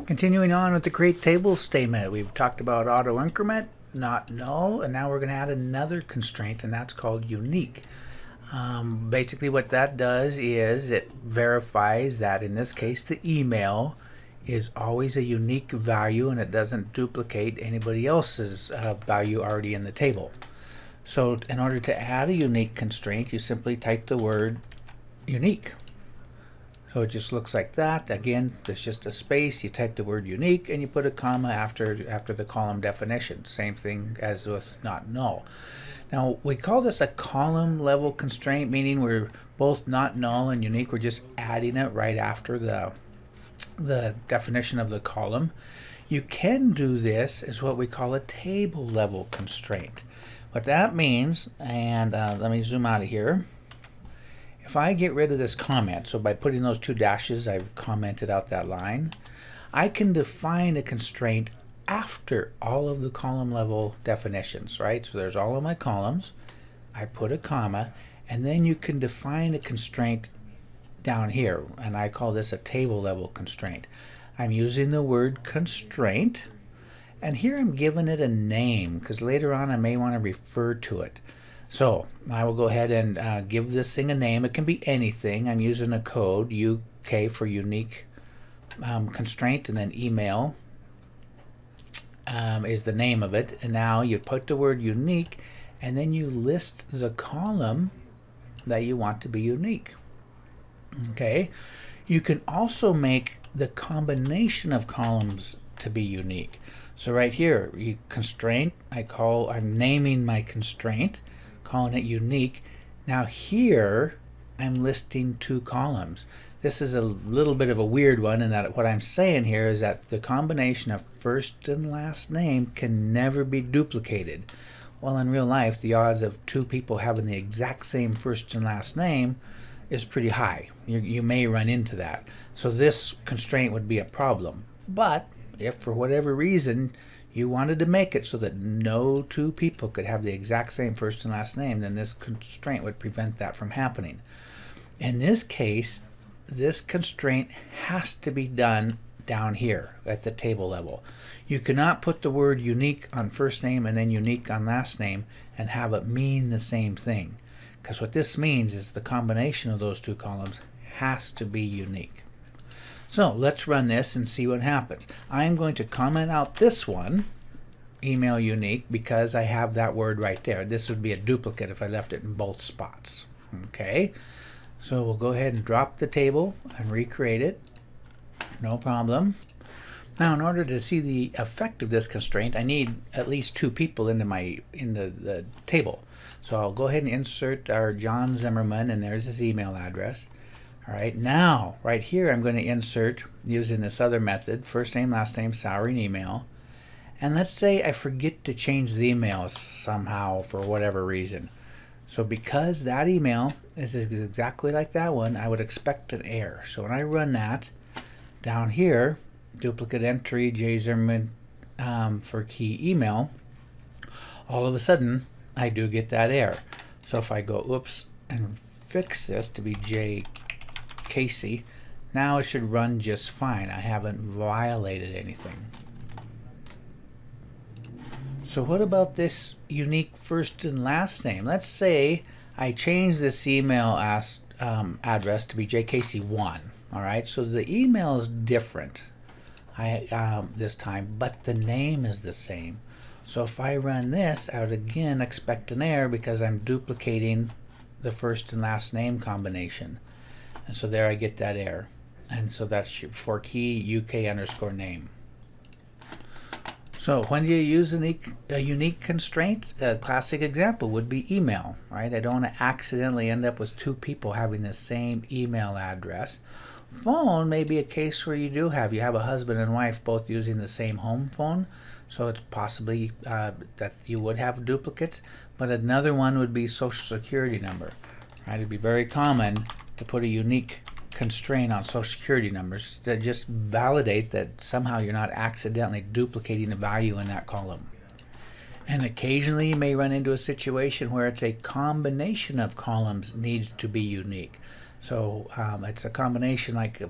Continuing on with the create table statement, we've talked about auto increment, not null, and now we're going to add another constraint, and that's called unique. Basically what that does is it verifies that in this case the email is always a unique value and it doesn't duplicate anybody else's value already in the table. So in order to add a unique constraint, you simply type the word unique. So it just looks like that. Again, there's just a space, you type the word unique and you put a comma after the column definition. Same thing as with not null. Now we call this a column level constraint, meaning we're both not null and unique, we're just adding it right after the definition of the column. You can do this as what we call a table level constraint. What that means, and let me zoom out of here. If I get rid of this comment, so by putting those two dashes, I've commented out that line, I can define a constraint after all of the column level definitions, right? So there's all of my columns, I put a comma, and then you can define a constraint down here, and I call this a table level constraint. I'm using the word constraint, and here I'm giving it a name, because later on I may want to refer to it. So I will go ahead and give this thing a name. It can be anything. I'm using a code, UK for unique constraint, and then email is the name of it. And now you put the word unique, and then you list the column that you want to be unique. Okay. You can also make the combination of columns to be unique. So right here, constraint, I'm naming my constraint, calling it unique. Now here I'm listing two columns. This is a little bit of a weird one in that what I'm saying here is that the combination of first and last name can never be duplicated. Well, in real life the odds of two people having the exact same first and last name is pretty high. You may run into that. So this constraint would be a problem. But if for whatever reason you wanted to make it so that no two people could have the exact same first and last name, then this constraint would prevent that from happening. In this case, this constraint has to be done down here at the table level. You cannot put the word unique on first name and then unique on last name and have it mean the same thing. Because what this means is the combination of those two columns has to be unique. So let's run this and see what happens. I'm going to comment out this one, email unique, because I have that word right there. This would be a duplicate if I left it in both spots. Okay, so we'll go ahead and drop the table and recreate it. No problem. Now in order to see the effect of this constraint, I need at least two people into the table. So I'll go ahead and insert our John Zimmerman, and there's his email address. All right, now right here I'm going to insert, using this other method, first name, last name, salary, and email. And let's say I forget to change the email somehow for whatever reason. So because that email is exactly like that one, I would expect an error. So when I run that, down here, duplicate entry, J Zimmerman for key email, all of a sudden I do get that error. So if I go oops and fix this to be J Casey, now it should run just fine. I haven't violated anything. So what about this unique first and last name? Let's say I change this email address to be jcasey1. All right, so the email is different this time, but the name is the same. So if I run this, I would again expect an error because I'm duplicating the first and last name combination. And so there I get that error. And so that's for key UK_name. So when do you use a unique constraint? A classic example would be email, right? I don't want to accidentally end up with two people having the same email address. Phone may be a case where you have a husband and wife both using the same home phone. So it's possibly that you would have duplicates. But another one would be social security number, right? It'd be very common to put a unique constraint on social security numbers to just validate that somehow you're not accidentally duplicating a value in that column. And occasionally you may run into a situation where it's a combination of columns needs to be unique. So it's a combination like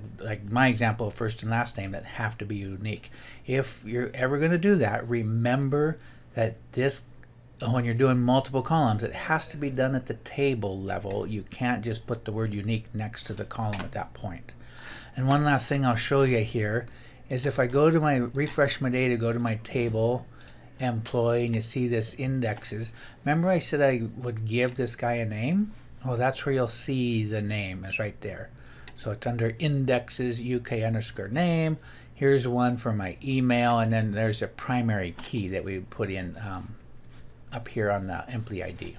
my example of first and last name that have to be unique. If you're ever going to do that, remember that this, when you're doing multiple columns, it has to be done at the table level. You can't just put the word unique next to the column at that point. And one last thing I'll show you here is if I go to refresh my data, go to my table, employee, and you see this indexes. Remember I said I would give this guy a name? Oh, that's where you'll see the name is right there. So it's under indexes, UK_name. Here's one for my email, and then there's a primary key that we put in up here on the employee ID.